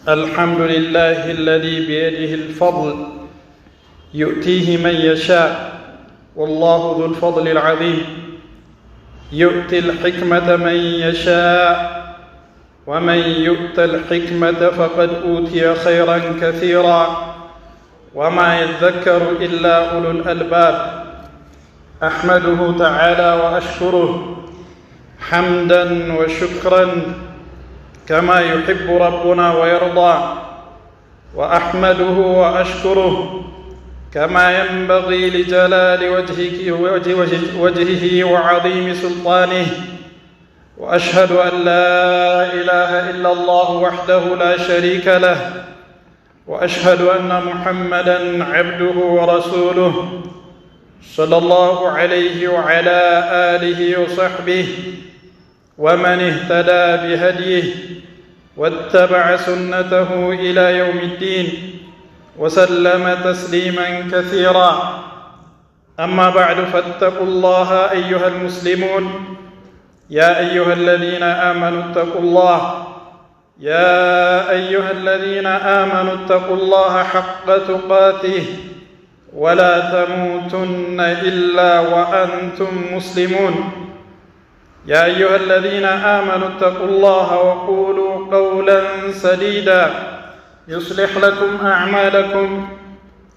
الحمد لله الذي بيده الفضل يؤتيه من يشاء والله ذو الفضل العظيم يؤتي الحكمة من يشاء ومن يؤت الحكمة فقد أوتي خيرا كثيرا وما يذكر إلا أولو الألباب أحمده تعالى وأشكره حمدا وشكرا كما يحب ربنا ويرضى وأحمده وأشكره كما ينبغي لجلال وجهه وعظيم سلطانه وأشهد أن لا إله إلا الله وحده لا شريك له وأشهد أن محمدًا عبده ورسوله صلى الله عليه وعلى آله وصحبه ومن اهتدى بهديه واتبع سنته إلى يوم الدين وسلم تسليما كثيرا أما بعد فاتقوا الله أيها المسلمون يا أيها الذين آمنوا اتقوا الله يا أيها الذين آمنوا اتقوا الله حق تقاته ولا تموتن إلا وأنتم مسلمون يا أيها الذين آمنوا اتقوا الله وقولوا قولا سديدا يصلح لكم أعمالكم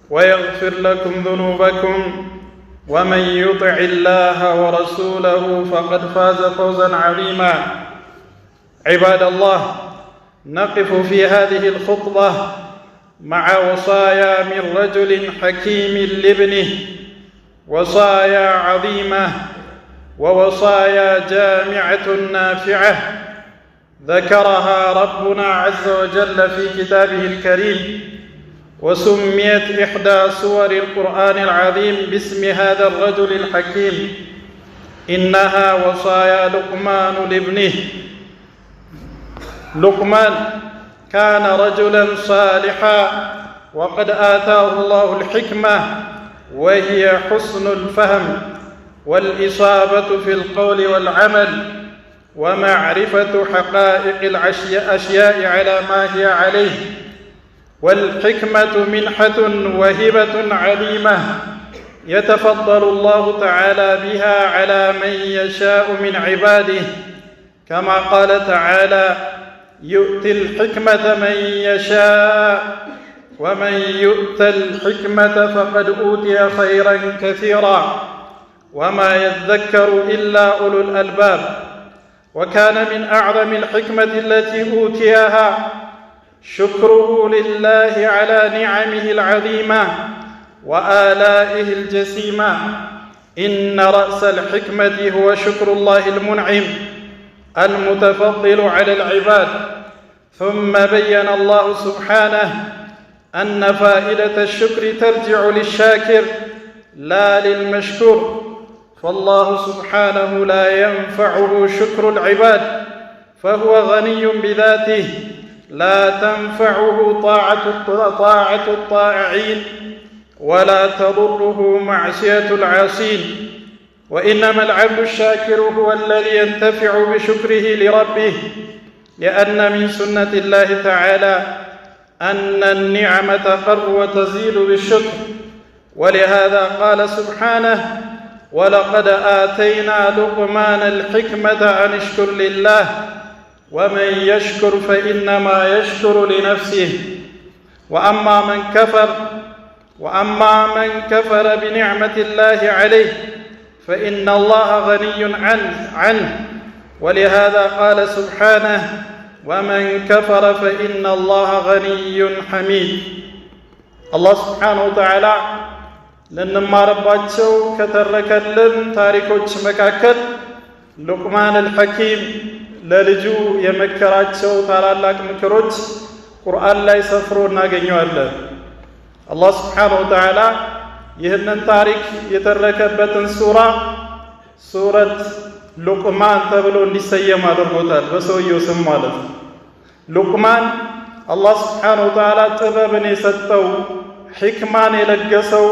ويغفر لكم ذنوبكم ومن يطع الله ورسوله فقد فاز فوزا عظيما عباد الله نقف في هذه الخطبة مع وصايا من رجل حكيم لابنه وصايا عظيمة ووصايا جامعة نافعة ذكرها ربنا عز وجل في كتابه الكريم وسميت إحدى سور القرآن العظيم باسم هذا الرجل الحكيم إنها وصايا لقمان لابنه. لقمان كان رجلا صالحا وقد آتاه الله الحكمة وهي حسن الفهم والإصابة في القول والعمل ومعرفة حقائق الأشياء على ما هي عليه والحكمة منحة وهبة عظيمة يتفضل الله تعالى بها على من يشاء من عباده كما قال تعالى يؤتي الحكمة من يشاء ومن يؤت الحكمة فقد أوتي خيرا كثيرا وما يذكر إلا أولو الألباب. وكان من أعظم الحكمة التي أوتيها شكره لله على نعمه العظيمة وآلائه الجسيمة إن رأس الحكمة هو شكر الله المنعم المتفضل على العباد. ثم بين الله سبحانه أن فائدة الشكر ترجع للشاكر لا للمشكور فالله سبحانه لا ينفعه شكر العباد فهو غني بذاته لا تنفعه طاعة الطائعين ولا تضره معصية العاصين وإنما العبد الشاكر هو الذي ينتفع بشكره لربه لأن من سنة الله تعالى أن النعم تقر وتزيد بالشكر ولهذا قال سبحانه ولقد آتينا لقمان الحكمة أن اشكر لله ومن يشكر فإنما يشكر لنفسه وأما من كفر بنعمة الله عليه فإن الله غني عنه ولهذا قال سبحانه ومن كفر فإن الله غني حميد. الله سبحانه وتعالى ልንማርባቸው ከተረከልን ታሪኮች መካከል ሉቅማን አልሐኪም ለልጁ የመከራቸው ታላላቅ ምክሮች ቁርአን ላይ ሰፍሮ እናገኘዋለን። አላህ ስብሓነሁ ወተዓላ ይህንን ታሪክ የተረከበትን ሱረት ሉቅማን ተብሎ እንዲሰየም አድርጎታል፣ በሰውየው ስም ማለት ነው። ሉቅማን አላህ ስብሓነሁ ወተዓላ ጥበብን የሰጠው ሕክማን የለገሰው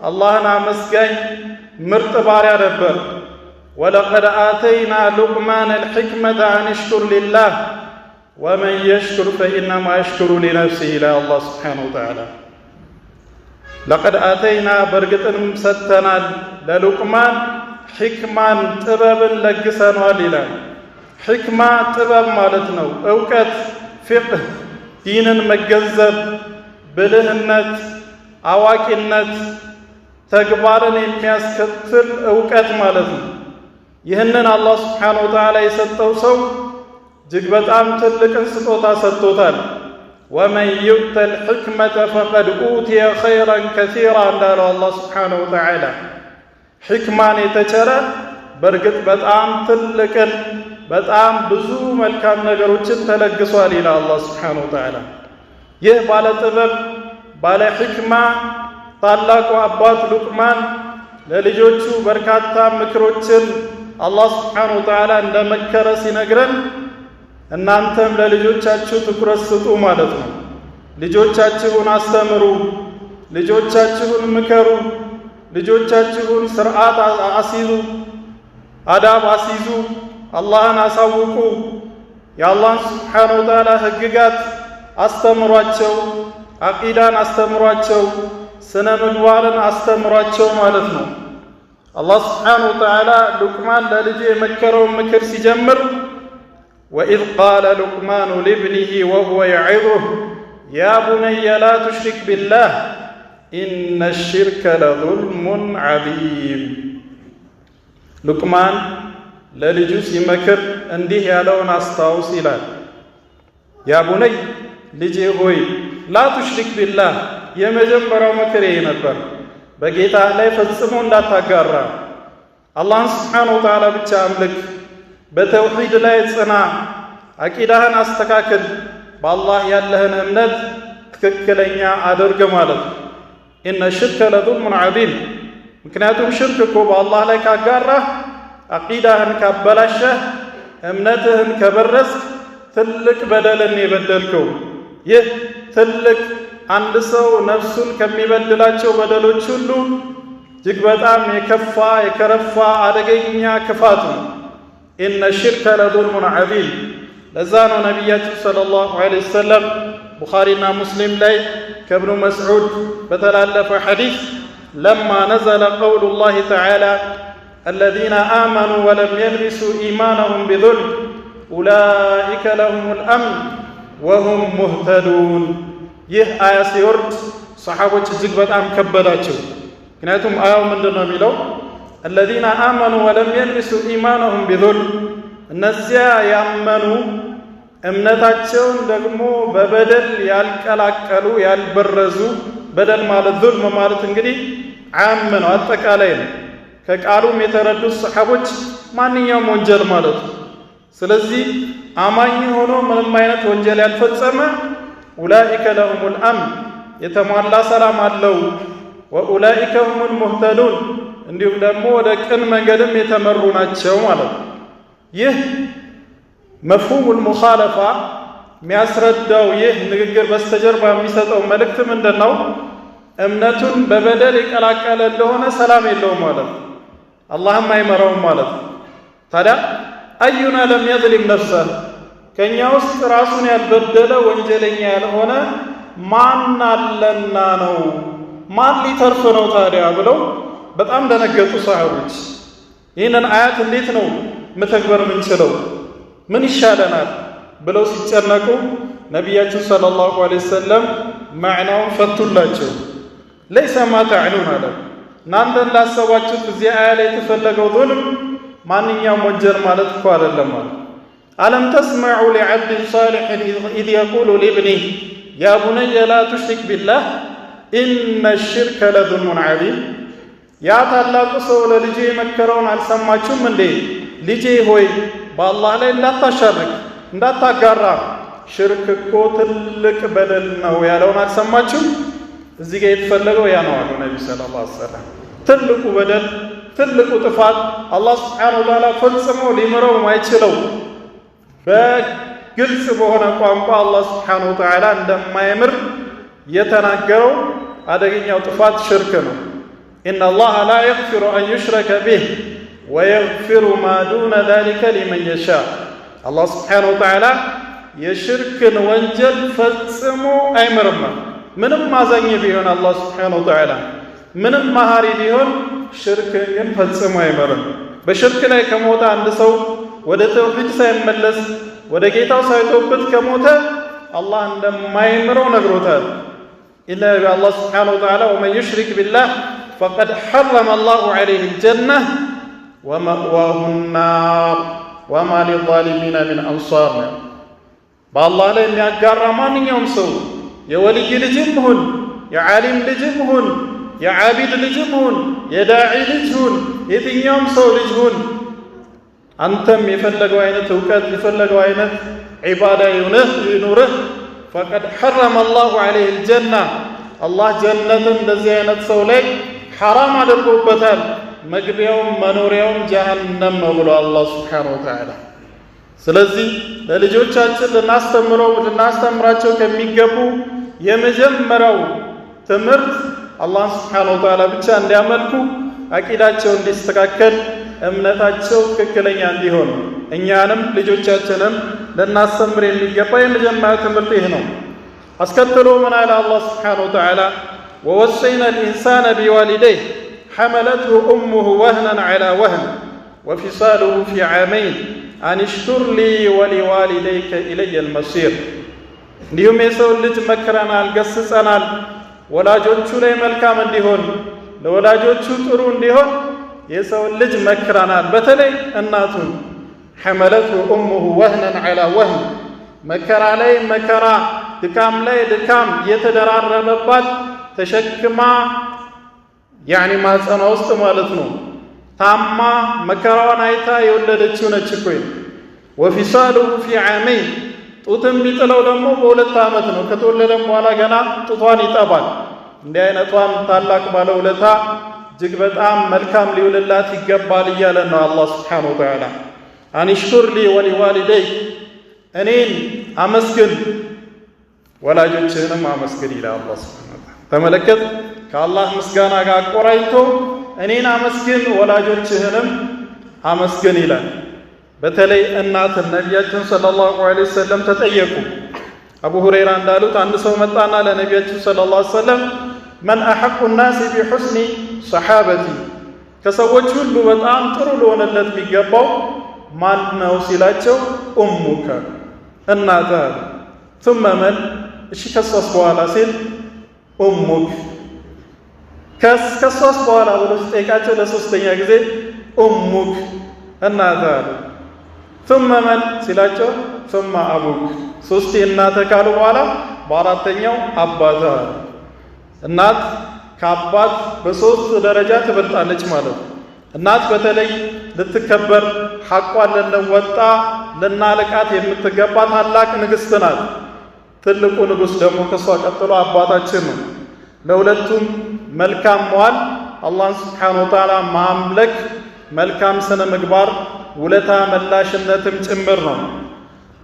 አላህን አመስጋኝ ምርጥ ባሪያ ነበር። ወለቀድ አተይና ሉቅማን አልሕክመተ አን እሽኩር ሊላህ ወመን የሽኩር ፈኢነማ የሽኩሩ ሊነፍሲህ ይላል አላህ ሱብሓነሁ ወተዓላ። ለቀድ አተይና በእርግጥንም ሰጥተናል ለሉቅማን ሕክማን ጥበብን ለግሰኗል ይላል። ሕክማ ጥበብ ማለት ነው። እውቀት፣ ፊቅህ፣ ዲንን መገንዘብ፣ ብልህነት፣ አዋቂነት፣ ተግባርን የሚያስከትል እውቀት ማለት ነው። ይህንን አላህ ሱብሓነሁ ወተዓላ የሰጠው ሰው እጅግ በጣም ትልቅን ስጦታ ሰጥቶታል። ወመን ዩእተል ሕክመተ ፈቀድ ኡትየ ኸይረን ከሲራ እንዳለው አላህ ሱብሓነሁ ወተዓላ ሕክማን የተቸረ በእርግጥ በጣም ትልቅን በጣም ብዙ መልካም ነገሮችን ተለግሷል ይላል አላህ ሱብሓነሁ ወተዓላ። ይህ ባለ ጥበብ ባለ ሕክማ ታላቁ አባት ሉቅማን ለልጆቹ በርካታ ምክሮችን አላህ ሱብሓነሁ ወተዓላ እንደመከረ ሲነግረን እናንተም ለልጆቻችሁ ትኩረት ስጡ ማለት ነው። ልጆቻችሁን አስተምሩ፣ ልጆቻችሁን ምከሩ፣ ልጆቻችሁን ስርዓት አስይዙ፣ አዳብ አስይዙ፣ አላህን አሳውቁ፣ የአላህን ሱብሓነሁ ወተዓላ ህግጋት አስተምሯቸው፣ አቂዳን አስተምሯቸው፣ ስነ ምግባርን አስተምሯቸው ማለት ነው። አላህ ሱብሓነሁ ወተዓላ ሉቅማን ለልጁ የመከረውን ምክር ሲጀምር ወኢዝ ቃለ ሉቅማኑ ሊብኒሂ ወሁወ የዒዙሁ ያ ቡነየ ላ ቱሽሪክ ቢላህ ኢነ ሽርከ ለዙልሙን ዐዚም። ሉቅማን ለልጁ ሲመክር እንዲህ ያለውን አስታውስ ይላል። ያ ቡነይ ልጄ ሆይ ላ ቱሽሪክ ቢላህ የመጀመሪያው ምክር ይሄ ነበር። በጌታ ላይ ፈጽሞ እንዳታጋራ፣ አላህን ሱብሓነሁ ወተዓላ ብቻ አምልክ፣ በተውሂድ ላይ ጽና፣ አቂዳህን አስተካክል፣ በአላህ ያለህን እምነት ትክክለኛ አድርግ ማለት ነው። ኢነ ሽርከ ለዙልሙን ዐዚም። ምክንያቱም ሽርክ እኮ በአላህ ላይ ካጋራህ፣ አቂዳህን ካበላሸህ፣ እምነትህን ከበረስክ ትልቅ በደልን የበደልከው። ይህ ትልቅ አንድ ሰው ነፍሱን ከሚበድላቸው በደሎች ሁሉ እጅግ በጣም የከፋ የከረፋ አደገኛ ክፋት ነው። ኢነ ሽርከ ለዙልሙን ዐዚም። ለዛ ነው ነቢያችን ሰለላሁ ዐለይሂ ወሰለም ቡኻሪና ሙስሊም ላይ ከእብኑ መስዑድ በተላለፈ ሐዲስ ለማ ነዘለ ቀውሉላሂ ተዓላ አለዚነ አመኑ ወለም የልቢሱ ኢማነሁም ቢዙልም ኡላኢከ ለሁሙል አምን ወሁም ሙህተዱን። ይህ አያ ሲወርድ ሰሓቦች እጅግ በጣም ከበዳቸው። ምክንያቱም አያው ምንድን ነው የሚለው? አለዚነ አመኑ ወለም የልቢሱ ኢማነሁም ቢዙልም፣ እነዚያ ያመኑ እምነታቸውን ደግሞ በበደል ያልቀላቀሉ ያልበረዙ። በደል ማለት ዙልም ማለት እንግዲህ ዓም ነው፣ አጠቃላይ ነው። ከቃሉም የተረዱት ሰሓቦች ማንኛውም ወንጀል ማለት ነው። ስለዚህ አማኝ ሆኖ ምንም አይነት ወንጀል ያልፈጸመ ኡላኢከ ለሁሙል አምን የተሟላ ሰላም አለው፣ ወኡላኢከ ሁሙል ሙህተዱን እንዲሁም ደግሞ ወደ ቅን መንገድም የተመሩ ናቸው ማለት ነው። ይህ መፍሁሙል ሙኻለፋ የሚያስረዳው ይህ ንግግር በስተጀርባ የሚሰጠው መልእክት ምንድን ነው? እምነቱን በበደል የቀላቀለ እንደሆነ ሰላም የለውም ማለት ነው፣ አላህም አይመራውም ማለት ነው። ታዲያ አዩና ለም የዝሊም ነፍሰህ፣ ከእኛ ውስጥ ራሱን ያልበደለ ወንጀለኛ ያልሆነ ማን አለና ነው? ማን ሊተርፍ ነው ታዲያ ብለው በጣም ደነገጡ ሰሃቦች። ይህንን አያት እንዴት ነው መተግበር ምንችለው? ምን ይሻለናል ብለው ሲጨነቁ ነቢያችን ሰለላሁ ዐለይሂ ወሰለም ማዕናውን ፈቱላቸው። ለይሰ ማ ተዕኑን አለ፣ እናንተ እንዳሰባችሁት እዚህ አያ ላይ የተፈለገው ዙልም ማንኛውም ወንጀል ማለት እኮ አይደለም ማለት። አለም ተስመዑ ሊዐብድን ሳሊሕን ኢዝ የቁሉ ሊብኒህ ያ ቡነየ ላ ቱሽሪክ ቢላህ ኢነ ሽርከ ለዙልሙን ዐዚም። ያ ታላቁ ሰው ለልጄ የመከረውን አልሰማችሁም እንዴ? ልጄ ሆይ በአላህ ላይ እንዳታሻርክ እንዳታጋራ፣ ሽርክ እኮ ትልቅ በደል ነው ያለውን አልሰማችሁም? እዚህ ጋር የተፈለገው ያ ነው አሉ ነቢ ሰለላሁ ዐለይሂ ወሰለም። ትልቁ በደል ትልቁ ጥፋት አላህ ሱብሓነሁ ወተዓላ ፈጽሞ ሊምረው ማይችለው በግልጽ በሆነ ቋንቋ አላህ ሱብሓነሁ ወተዓላ እንደማይምር የተናገረው አደገኛው ጥፋት ሽርክ ነው። ኢነላሃ ላ የግፊሩ አን ዩሽረከ ቢህ ወየግፊሩ ማ ዱነ ዛሊከ ሊመን የሻ። አላህ ስብሓነሁ ወተዓላ የሽርክን ወንጀል ፈጽሞ አይምርም። ምንም አዛኝ ቢሆን አላህ ስብሓነሁ ወተዓላ ምንም መሐሪ ቢሆን ሽርክን ግን ፈጽሞ አይምርም። በሽርክ ላይ ከሞተ አንድ ሰው ወደ ተውሂድ ሳይመለስ ወደ ጌታው ሳይተውበት ከሞተ አላህ እንደማይምረው ነግሮታል። ኢላ አላህ ስብሓነሁ ወተዓላ ወመን ዩሽሪክ ቢላህ ፈቀድ ሐረመ አላሁ ዐለይሂ አልጀነህ ወመእዋሁ ናር ወማ ሊዛሊሚነ ሚን አንሷር። በአላህ ላይ የሚያጋራ ማንኛውም ሰው የወልይ ልጅም ሁን የዓሊም ልጅም ሁን የዓቢድ ልጅም ሁን የዳዒ ልጅ ሁን የትኛውም ሰው ልጅ ሁን አንተም የፈለገው አይነት እውቀት የፈለገው አይነት ዒባዳ ይኑርህ ፈቀድ ሐረመ አላሁ ዐለይሂ አልጀና አላህ ጀነትን እንደዚህ አይነት ሰው ላይ ሐራም አድርጎበታል። መግቢያውም መኖሪያውም ጀሃነም ነው ብሎ አላህ ሱብሓነሁ ወተዓላ። ስለዚህ ለልጆቻችን ልናስተምራቸው ከሚገቡ የመጀመሪያው ትምህርት አላህ ሱብሓነሁ ወተዓላ ብቻ እንዲያመልኩ አቂዳቸው እንዲስተካከል እምነታቸው ትክክለኛ እንዲሆን እኛንም ልጆቻችንም ልናስተምር የሚገባ የመጀመሪያ ትምህርት ይህ ነው። አስከትሎ ምን አለ አላህ ሱብሓነሁ ወተዓላ ወወሰይና ልኢንሳነ ቢዋሊደይህ ሐመለትሁ ኡሙሁ ወህነን ዐላ ወህን ወፊሳሉሁ ፊ ዓመይን አንሽኩር ሊ ወሊዋሊደይከ ኢለየ ልመሲር። እንዲሁም የሰው ልጅ መክረናል፣ ገስጸናል ወላጆቹ ላይ መልካም እንዲሆን ለወላጆቹ ጥሩ እንዲሆን የሰው ልጅ መክረናል። በተለይ እናቱን ሐመለትሁ ኡሙሁ ወህነን ዐላ ወህን መከራ ላይ መከራ ድካም ላይ ድካም የተደራረበባት ተሸክማ ያኒ ማጸኗ ውስጥ ማለት ነው ታማ መከራዋን አይታ የወለደችው ነች እኮ። ወፊሳሉሁ ፊ ዓመይን ጡት የሚጥለው ደግሞ በ2 ዓመት ነው። ከተወለደም በኋላ ገና ጡቷን ይጠባል። እንዲህ አይነቷን ታላቅ ባለውለታ እጅግ በጣም መልካም ሊውልላት ይገባል እያለ ነው አላህ ሱብሓነሁ ወተዓላ። አንሽኩር ሊ ወሊዋሊደይክ እኔን አመስግን ወላጆችህንም አመስግን ይላል አላህ ሱብሓነሁ ወተዓላ። ተመለከት፣ ከአላህ ምስጋና ጋር አቆራኝቶ እኔን አመስግን ወላጆችህንም አመስግን ይላል። በተለይ እናትን ነቢያችን ሰለላሁ ዐለይሂ ወሰለም ተጠየቁ። አቡ ሁረይራ እንዳሉት አንድ ሰው መጣና ለነቢያችን ሰለላሁ ዐለይሂ ወሰለም መን አሐቁ ናሲ ቢሑስኒ ሰሓበቲ ከሰዎች ሁሉ በጣም ጥሩ ለሆነለት የሚገባው ማን ነው ሲላቸው ኡሙከ እናትህ አሉ። ثم መን እሺ ከሷስ በኋላ ሲል ኡሙክ ከሷስ በኋላ ብሎ ሲጠይቃቸው ለሶስተኛ ጊዜ ኡሙክ እናትህ አሉ። ثم መን ሲላቸው ثم አቡክ ሶስቴ እናትህ ካሉ በኋላ በአራተኛው አባትህ አሉ። እናት ከአባት በሶስት ደረጃ ትበልጣለች ማለት ነው። እናት በተለይ ልትከበር ሐቋን ልንወጣ ልናልቃት የምትገባ ታላቅ ንግሥት ናት። ትልቁ ንጉሥ ደግሞ ከሷ ቀጥሎ አባታችን ነው። ለሁለቱም መልካም መዋል አላህን ሱብሓነሁ ወተዓላ ማምለክ መልካም ስነ ምግባር ውለታ መላሽነትም ጭምር ነው።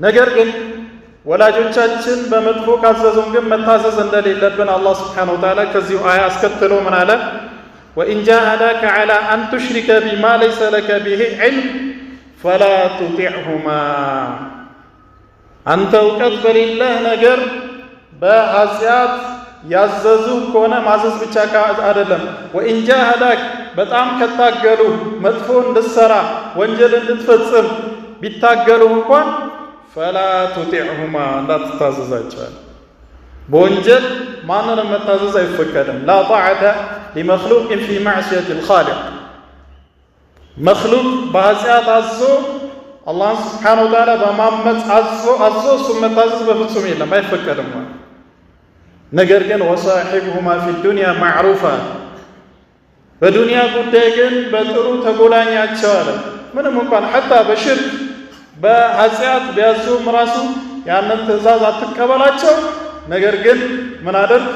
ነገር ግን ወላጆቻችን በመጥፎ ካዘዙን ግን መታዘዝ እንደሌለብን አላህ ሱብሓነሁ ወተዓላ ከዚሁ አያ አስከትሎ ምን አለ? ወኢን ጃሃዳከ ዐላ አን ቱሽሪከ ቢማ ለይሰ ለከ ቢሂ ዒልም ፈላ ቱጢዕሁማ አንተ እውቀት በሌለህ ነገር በኃጢአት ያዘዙ ከሆነ ማዘዝ ብቻ አይደለም። ወኢን ጃሃዳክ በጣም ከታገሉ መጥፎ እንድትሰራ ወንጀል እንድትፈጽም ቢታገሉ እንኳን ፈላ ቱጢዕሁማ እንዳትታዘዛቸዋል። በወንጀል ማንንም መታዘዝ አይፈቀድም። ላ ጣዓተ ሊመክሉቅን ፊ ማዕሲየት ልኻሊቅ መክሉቅ በኃጢአት አዞ አላህን ስብሓነሁ ወተዓላ በማመፅ አዞ እሱን መታዘዝ በፍጹም የለም፣ አይፈቀድም። ነገር ግን ወሳሒብሁማ ፊ ዱንያ ማዕሩፋ በዱንያ ጉዳይ ግን በጥሩ ተጎዳኛቸው አለ። ምንም እንኳን ሐታ በሽርክ በኃጢአት ቢያዙም ራሱ ያንን ትእዛዝ አትቀበላቸው። ነገር ግን ምን አደርግ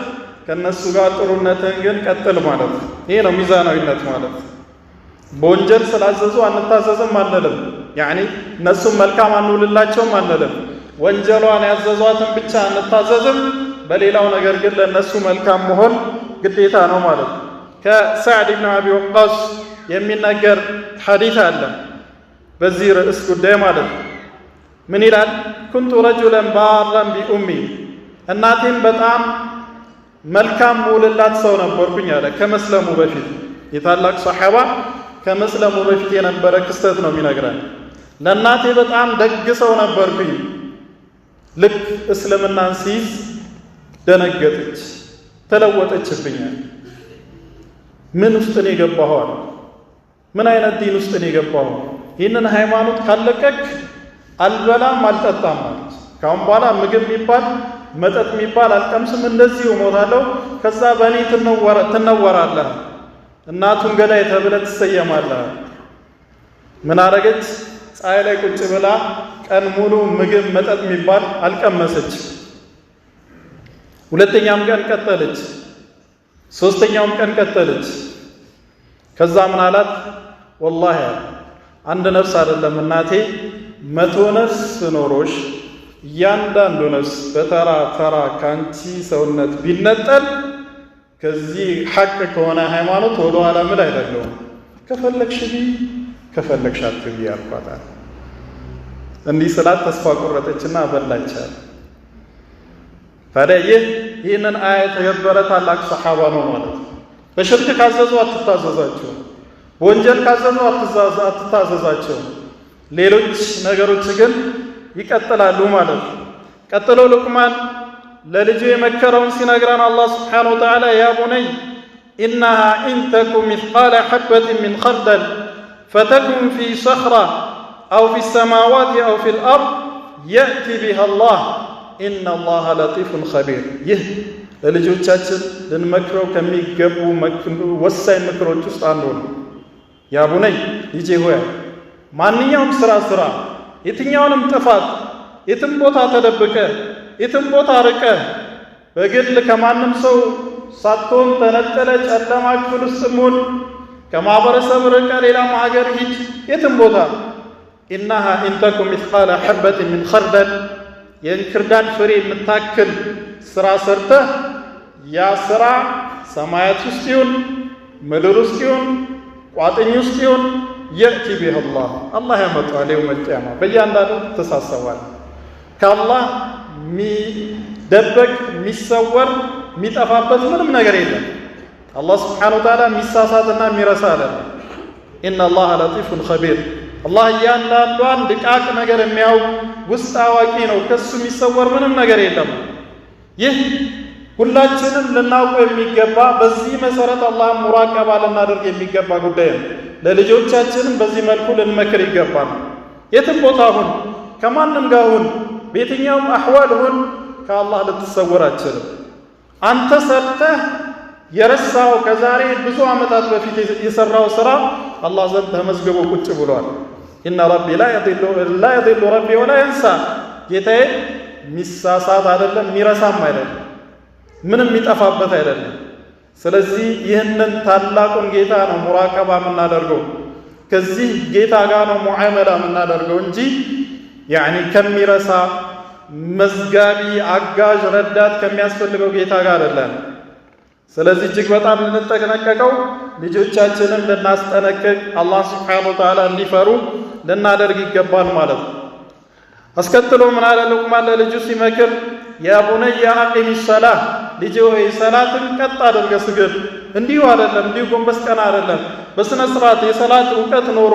ከነሱ ጋር ጥሩነትን ግን ቀጥል ማለት ነው። ይሄ ነው ሚዛናዊነት ማለት። በወንጀል ስላዘዙ አንታዘዝም አንልም፣ ያኒ እነሱም መልካም አንውልላቸውም አንልም። ወንጀሏን ያዘዟትን ብቻ አንታዘዝም፣ በሌላው ነገር ግን ለነሱ መልካም መሆን ግዴታ ነው ማለት ነው። ከሰዕድ ብን አቢ ወቃስ የሚነገር ሐዲስ አለ በዚህ ርዕስ ጉዳይ ማለት ነው። ምን ይላል? ኩንቱ ረጁለን ባራን ቢኡሚ፣ እናቴም በጣም መልካም ውልላት ሰው ነበርኩኝ አለ። ከመስለሙ በፊት የታላቅ ሰሐባ ከመስለሙ በፊት የነበረ ክስተት ነው የሚነግረን። ለእናቴ በጣም ደግ ሰው ነበርኩኝ። ልክ እስልምናን ሲይዝ ደነገጠች፣ ተለወጠችብኛል። ምን ውስጥ ነው የገባኸው? ምን አይነት ዲን ውስጥ ነው የገባኸው? ይህንን ሃይማኖት ካለቀቅ አልበላም አልጠጣም ማለት ካሁን በኋላ ምግብ የሚባል መጠጥ የሚባል አልቀምስም፣ እንደዚሁ እሞታለሁ፣ ከዛ በእኔ ትነወራለህ፣ እናቱን ገዳይ ተብለህ ትሰየማለህ። ምን አረገች? ፀሐይ ላይ ቁጭ ብላ ቀን ሙሉ ምግብ መጠጥ የሚባል አልቀመሰች። ሁለተኛም ቀን ቀጠለች፣ ሶስተኛውም ቀን ቀጠለች። ከዛ ምን አላት? ወላሂ አንድ ነፍስ አይደለም እናቴ 100 ነፍስ ኖሮሽ እያንዳንዱ ነፍስ በተራ ተራ ካንቺ ሰውነት ቢነጠል ከዚህ ሐቅ ከሆነ ሃይማኖት ወደ ኋላ ምን አይደለም። ከፈለግሽ ቢ ከፈለግሽ አትቢ ያልኳታል። እንዲህ ስላት ተስፋ ቆረጠችና በላቻል። ታዲያ ይህንን አያ የተገበረ ታላቅ ሰሐባ ነው ማለት ነው። በሽርክ ካዘዙ አትታዘዛቸው፣ በወንጀል ካዘዙ አትታዘዛቸው። ሌሎች ነገሮች ግን ይቀጥላሉ ማለት ነው። ቀጥሎ ሉቅማን ለልጁ የመከረውን ሲነግረን አላህ ስብሓነሁ ወተዓላ ያ ቡነይ ኢነሃ ኢን ተኩ ሚስቃለ ሐበትን ሚን ኸርደል ፈተኩን ፊ ሰኽራ አው ፊ ሰማዋት አው ፊል አርድ የእቲ ቢሃ አላህ ኢነ አላህ ለጢፉን ኸቢር። ይህ ለልጆቻችን ልንመክረው ከሚገቡ ወሳኝ ምክሮች ውስጥ አንዱ ነው። ያ ቡነይ ልጄ ሆይ ማንኛውም ስራ የትኛውንም ጥፋት የትም ቦታ ተደብቀ የትም ቦታ ርቀ በግል ከማንም ሰው ሳትሆን ተነጠለ ጨለማ ክፍል ውስጥ ሙን ከማህበረሰብ ርቀ ሌላም ሀገር ሂድ የትም ቦታ ኢነሃ ኢን ተኩ ሚስቃለ ሐበትን ሚን ኸርደል የእንክርዳድ ፍሬ የምታክል ስራ ሰርተህ ያ ስራ ሰማያት ውስጥ ይሁን ምድር ውስጥ ይሁን ቋጥኝ ውስጥ ይሁን የእቲ ቢህ አላህ ያመጣዋል። የውመል ቂያማ በእያንዳንዱ ተሳሰባል። ከአላህ የሚደበቅ የሚሰወር የሚጠፋበት ምንም ነገር የለም። አላህ ስብሓነሁ ወተዓላ የሚሳሳትና የሚረሳ አይደለም። ኢነ አላህ ለጢፉን ኸቢር። አላህ እያንዳንዷን ድቃቅ ነገር የሚያውቅ ውስጥ አዋቂ ነው። ከሱ የሚሰወር ምንም ነገር የለም። ይህ ሁላችንም ልናውቀው የሚገባ በዚህ መሰረት አላህን ሙራቀባ ልናደርግ የሚገባ ጉዳይ ነው። ለልጆቻችንም በዚህ መልኩ ልንመክር ይገባል። የትም ቦታ ሁን፣ ከማንም ጋር ሁን፣ በየትኛውም አሕዋል ሁን፣ ከአላህ ልትሰወር አትችልም። አንተ ሰርተህ የረሳው ከዛሬ ብዙ ዓመታት በፊት የሰራው ስራ አላህ ዘንድ ተመዝግቦ ቁጭ ብሏል። ኢነ ረቢ ላ የዲሉ ረቢ ወላ የንሳ። ጌታዬ ሚሳሳት አይደለም ሚረሳም አይደለም ምንም የሚጠፋበት አይደለም። ስለዚህ ይህንን ታላቁን ጌታ ነው ሙራቀባ የምናደርገው፣ ከዚህ ጌታ ጋር ነው ሙዓመላ የምናደርገው እንጂ ያኒ ከሚረሳ መዝጋቢ አጋዥ ረዳት ከሚያስፈልገው ጌታ ጋር አይደለም። ስለዚህ እጅግ በጣም ልንጠነቀቀው፣ ልጆቻችንን ልናስጠነቅቅ፣ አላህ ስብሓነሁ ወተዓላ እንዲፈሩ ልናደርግ ይገባል ማለት ነው። አስከትሎ ምን አለ ሉቅማን ለልጁ ሲመክር ያ ቡነየ አቂሚ ሰላህ፣ ልጄ ሆይ ሰላትን ቀጥ አድርገህ ስገድ። እንዲሁ አይደለም፣ እንዲሁ ጎንበስ ቀና አይደለም። በስነ ስርዓት የሰላት እውቀት ኖሮ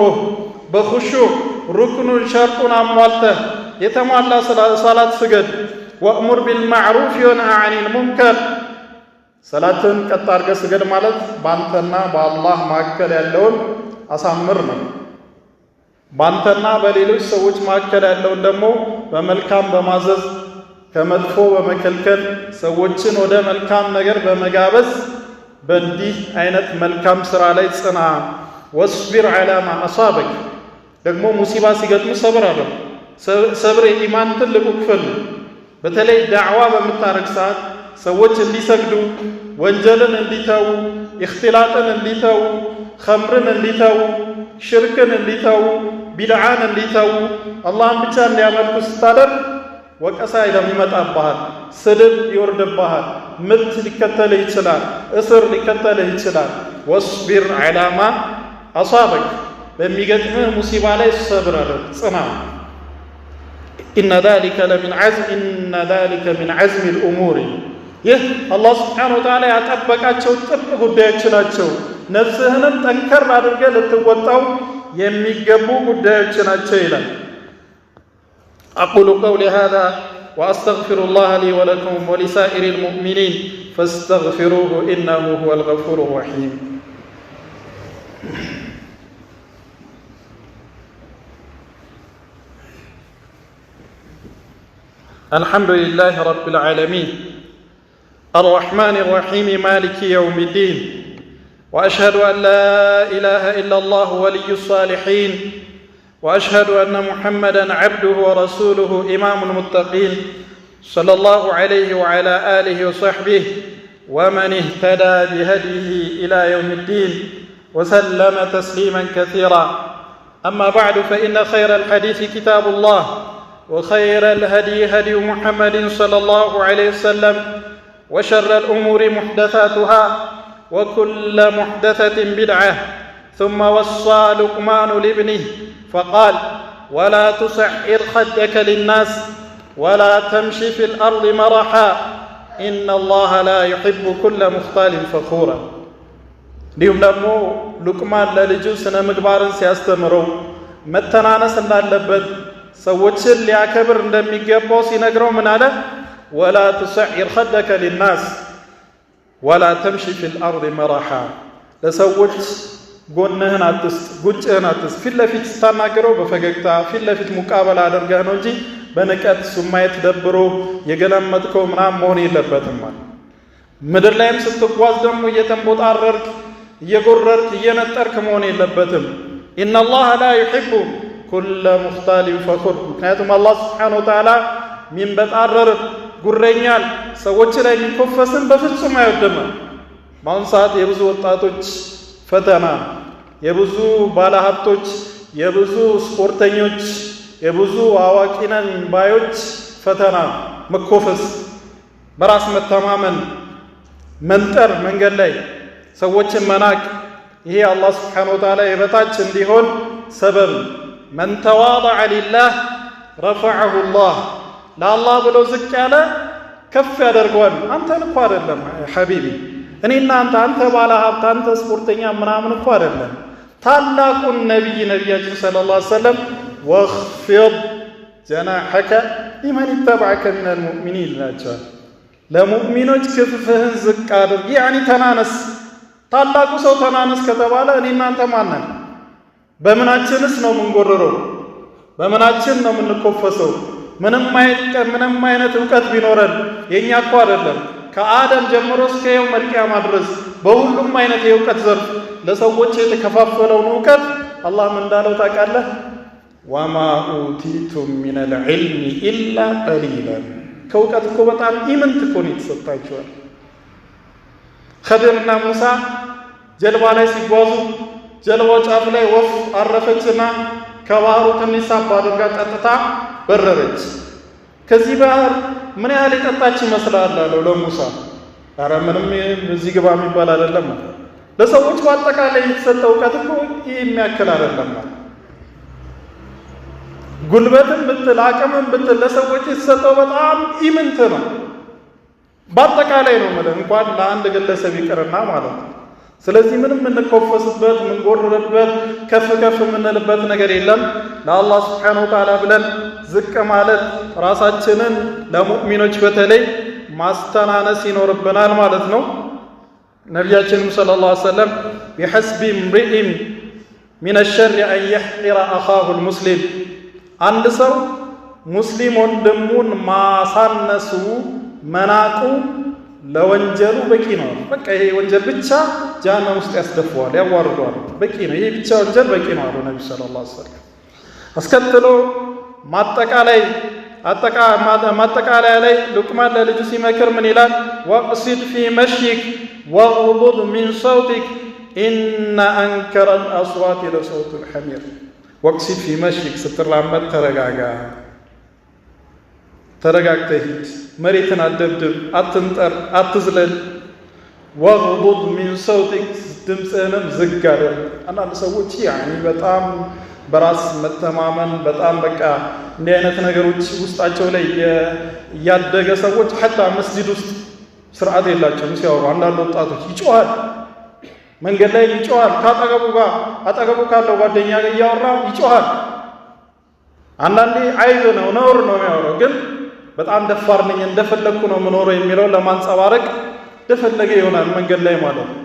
በኹሹዕ ሩክኑን ሸርጡን አሟልተህ የተሟላ ሰላት ስገድ። ወእሙር ቢልማዕሩፍ ወንሃ ዐኒል ሙንከር። ሰላትን ቀጥ አድርገህ ስገድ ማለት በአንተና በአላህ መካከል ያለውን አሳምር ነው። በአንተና በሌሎች ሰዎች መካከል ያለውን ደግሞ በመልካም በማዘዝ ከመጥፎ በመከልከል ሰዎችን ወደ መልካም ነገር በመጋበዝ በእንዲህ አይነት መልካም ስራ ላይ ጽና። ወስቢር ዐላ ማ አሳበክ። ደግሞ ሙሲባ ሲገጥሙ ሰብር አለ። ሰብር የኢማን ትልቁ ክፍል ነው። በተለይ ዳዕዋ በምታረግ ሰዓት ሰዎች እንዲሰግዱ፣ ወንጀልን እንዲተዉ፣ እኽትላጥን እንዲተዉ፣ ኸምርን እንዲተዉ፣ ሽርክን እንዲተዉ፣ ቢድዓን እንዲተዉ፣ አላህን ብቻ እንዲያመልኩ ስታደርግ ወቀሳ ይመጣብሃል፣ ስድብ ይወርድብሃል፣ ምት ሊከተልህ ይችላል፣ እስር ሊከተልህ ይችላል። ወስቢር ዐላ ማ አሳበክ። በሚገጥምህ ሙሲባ ላይ ሰብር አድርግ፣ ጽና። ኢነ ዛሊከ ሚን ዐዝሚ አልኡሙር። ይህ አላህ ሱብሓነሁ ወተዓላ ያጠበቃቸው ጥብቅ ጉዳዮች ናቸው። ነፍስህንም ጠንከር አድርገህ ልትወጣው የሚገቡ ጉዳዮች ናቸው ይላል። أقول قولي هذا وأستغفر الله لي ولكم ولسائر المؤمنين فاستغفروه إنه هو الغفور الرحيم. الحمد لله رب العالمين الرحمن الرحيم مالك يوم الدين وأشهد أن لا إله إلا الله ولي الصالحين وأشهد أن محمدًا عبده ورسوله إمام المتقين صلى الله عليه وعلى آله وصحبه ومن اهتدى بهديه إلى يوم الدين وسلم تسليمًا كثيرا. أما بعد فإن خير الحديث كتاب الله وخير الهدي هدي محمد صلى الله عليه وسلم وشر الأمور محدثاتها وكل محدثة بدعة. ثم وصى لقمان لابنه فقال ولا تصعر خدك للناس ولا تمشي في الأرض مرحا إن الله لا يحب كل مختال فخورا. እንዲሁም ደግሞ ሉቅማን ለልጁ ስነ ምግባርን ሲያስተምረው መተናነስ እንዳለበት ሰዎችን ሊያከብር እንደሚገባው ሲነግረው ምን አለ? ወላ ቱሰዒር ኸደከ ሊናስ ወላ ተምሺ ፊል አርድ መራሓ። ለሰዎች ጎንህን አትስጥ፣ ጉንጭህን አትስጥ። ፊት ለፊት ስታናገረው በፈገግታ ፊት ለፊት ሙቃበላ አድርገህ ነው እንጂ በንቀት ሱማየት ደብሮ የገለመጥከው ምናምን መሆን የለበትም። ምድር ላይም ስትጓዝ ደግሞ እየተንቦጣረርክ እየጎረርክ እየነጠርክ መሆን የለበትም። ኢነላህ ላ ዩሒቡ ኩለ ሙኽታሊን ፈኹር። ምክንያቱም አላህ ሱብሓነሁ ወተዓላ ሚንበጣረርን ጉረኛል ሰዎች ላይ የሚኮፈስን በፍጹም አይወድም። በአሁኑ ሰዓት የብዙ ወጣቶች ፈተና፣ የብዙ ባለሀብቶች፣ የብዙ ስፖርተኞች፣ የብዙ አዋቂነን ባዮች ፈተና መኮፈስ፣ በራስ መተማመን መንጠር፣ መንገድ ላይ ሰዎችን መናቅ። ይሄ አላህ ሱብሓነሁ ወተዓላ የበታች እንዲሆን ሰበብ። መን ተዋضዐ ሊላህ ረፈዐሁ ላህ። ለአላህ ብሎ ዝቅ ያለ ከፍ ያደርገዋል። አንተን እኮ አይደለም ሐቢቢ፣ እኔና አንተ ባለ ሀብት፣ አንተ ስፖርተኛ ምናምን እኮ አይደለም። ታላቁን ነቢያችን ሰለላሁ ዐለይሂ ወሰለም ወኽፊድ ጀናሐከ ሊመን ይተበዐከ ሚነል ሙእሚኒን ይላቸዋል። ለሙእሚኖች ክፍፍህን ዝቅ አድርግ፣ ያኒ ተናነስ። ታላቁ ሰው ተናነስ ከተባለ እኔና አንተ ማነን? በምናችንስ ነው የምንጎረረው? በምናችን ነው የምንኮፈሰው? ምንም አይነት እውቀት ቢኖረን የእኛ እኮ አይደለም። ከአደም ጀምሮ እስከ የውመል ቂያማ ድረስ በሁሉም አይነት የእውቀት ዘርፍ ለሰዎች የተከፋፈለውን እውቀት አላህ ምን እንዳለው ታውቃለህ? ወማ ኡቲቱም ሚነል ዒልሚ ኢላ ቀሊላን። ከእውቀት እኮ በጣም ኢምንት እኮ ነው የተሰጣችኋል። ኸድርና ሙሳ ጀልባ ላይ ሲጓዙ ጀልባው ጫፍ ላይ ወፍ አረፈችና ከባህሩ ትንሽ ሳብ አድርጋ ቀጥታ በረረች። ከዚህ ባህር ምን ያህል የጠጣች ይመስላል አለው ለሙሳ። ኧረ ምንም እዚህ ግባ የሚባል አይደለም። ለሰዎች በአጠቃላይ የተሰጠው እውቀት እኮ ይህ የሚያክል አይደለም። ጉልበትም ብትል አቅምም ብትል ለሰዎች የተሰጠው በጣም ኢምንት ነው። በአጠቃላይ ነው ማለት እንኳን ለአንድ ግለሰብ ይቅርና ማለት ነው። ስለዚህ ምንም የምንኮፈስበት የምንጎርርበት ከፍ የምንልበት ነገር የለም። ለአላህ ሱብሓነሁ ወተዓላ ብለን ዝቅ ማለት ራሳችንን ለሙእሚኖች በተለይ ማስተናነስ ይኖርብናል ማለት ነው። ነቢያችንም ሰለላሁ ዐለይሂ ወሰለም ቢሐስቢ እምሪኢን ሚነ ሸሪ አን የሕቂረ አኻሁ ልሙስሊም፣ አንድ ሰው ሙስሊም ወንድሙን ማሳነሱ መናቁ ለወንጀሉ በቂ ነው። በቃ ይሄ ወንጀል ብቻ ጀሃነም ውስጥ ያስደፈዋል፣ ያዋርደዋል። በቂ ነው፣ ይሄ ብቻ ወንጀል በቂ ነው አሉ ነብዩ ሰለላሁ ዐለይሂ ወሰለም። አስከትሎ ማጠቃለያ ላይ ሉቅማን ለልጁ ሲመክር ምን ይላል? ወቅሲድ ፊ መሽይክ ወግዱድ ሚን ሰውቲክ ኢነ አንከረ አልአስዋት ለሰውቱ ልሐሚር። ወቅሲድ ፊ መሽይክ፣ ስትራመድ ተረጋጋ፣ ተረጋግተህ ሂድ። መሬትን አትደብድብ፣ አትንጠር፣ አትዝለል። ወግዱድ ሚን ሰውቲክ፣ ድምፅህንም ዝግ አድርግ። አንዳንድ ሰዎች ያኒ በጣም በራስ መተማመን በጣም በቃ እንዲህ አይነት ነገሮች ውስጣቸው ላይ ያደገ ሰዎች ሐታ መስጂድ ውስጥ ስርዓት የላቸውም። ሲያወሩ አንዳንድ ወጣቶች ይጮሃል፣ መንገድ ላይ ይጮሃል፣ አጠገቡ ካለው ጓደኛ ጋር እያወራ ይጮሃል። አንዳንዴ አይብ ነው ነውር ነው የሚያወራው፣ ግን በጣም ደፋር ነኝ እንደፈለግኩ ነው የምኖረው የሚለው ለማንጸባረቅ እንደፈለገ ይሆናል መንገድ ላይ ማለት ነው።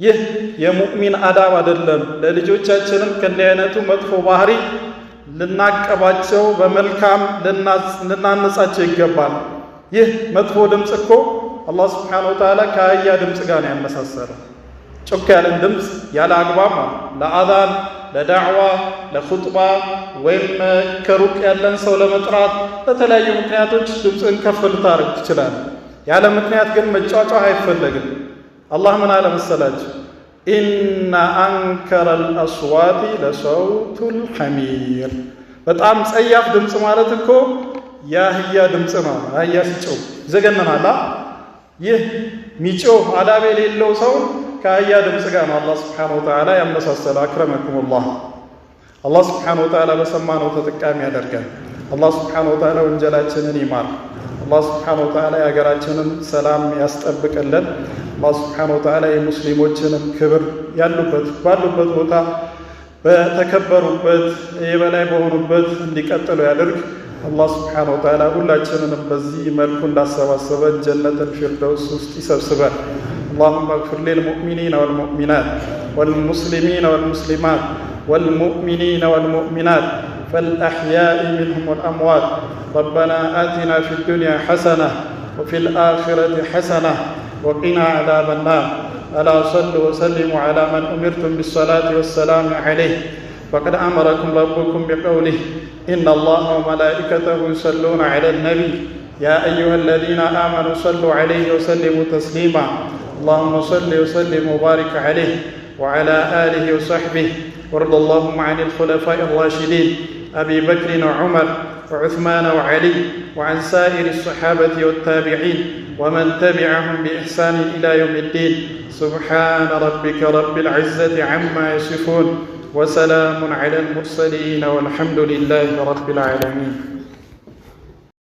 ይህ የሙእሚን አዳብ አይደለም። ለልጆቻችንም ከእንዲህ አይነቱ መጥፎ ባህሪ ልናቀባቸው በመልካም ልናነጻቸው ይገባል። ይህ መጥፎ ድምፅ እኮ አላህ ስብሓነሁ ወተዓላ ከአህያ ድምፅ ጋር ነው ያመሳሰለው። ጮክ ያለን ድምፅ ያለ አግባብ ለአዛን፣ ለዳዕዋ፣ ለኹጥባ ወይም ከሩቅ ያለን ሰው ለመጥራት ለተለያዩ ምክንያቶች ድምፅን ከፍ ልታደርግ ትችላለህ። ያለ ምክንያት ግን መጫጫህ አይፈለግም። አላህ ምን አለ መሰላችሁ? ኢነ አንከረል አስዋቲ ለሰውቱል ሐሚር። በጣም ጸያፍ ድምፅ ማለት እኮ የአህያ ድምፅ ነው። አህያ ሲጮህ ይዘገነናል። ይህ ሚጮህ አዳብ የሌለው ሰው ከአህያ ድምፅ ጋር ነው አላህ ስብሓነሁ ወተዓላ ያመሳሰለው። አክረመኩሙላህ። አላህ ስብሓነሁ ወተዓላ በሰማነው ተጠቃሚ ያደርገን። አላህ ስብሓነሁ ወተዓላ ወንጀላችንን ይማር። አላህ ስብሓነሁ ወተዓላ የሀገራችንን ሰላም ያስጠብቅልን። አላህ ስብሓነሁ ወተዓላ የሙስሊሞችንም ክብር ባሉበት ቦታ በተከበሩበት የበላይ በሆኑበት እንዲቀጥሉ ያደርግ። አላህ ስብሓነሁ ወተዓላ ሁላችንንም በዚህ መልኩ እንዳሰባሰበን ጀነተል ፊርደውስ ውስጥ ይሰብስበን። اللهم اغفر للمؤمنين والمؤمنات والمسلمين والمسلمات والمؤمنين والمؤمنات فالأحياء منهم والأموات. ربنا آتنا في الدنيا حسنة وفي الآخرة حسنة وقنا عذاب النار. ألا صلوا وسلموا على من أمرتم بالصلاة والسلام عليه فقد أمركم ربكم بقوله إن الله وملائكته يصلون على النبي يا أيها الذين آمنوا صلوا عليه وسلموا تسليما. اللهم صل وسلم وبارك عليه وعلى آله وصحبه. وارض اللهم عن الخلفاء الراشدين أبي بكر وعمر وعثمان وعلي وعن سائر الصحابة والتابعين ومن تبعهم بإحسان إلى يوم الدين. سبحان ربك رب العزة عما يصفون وسلام على المرسلين والحمد لله رب العالمين.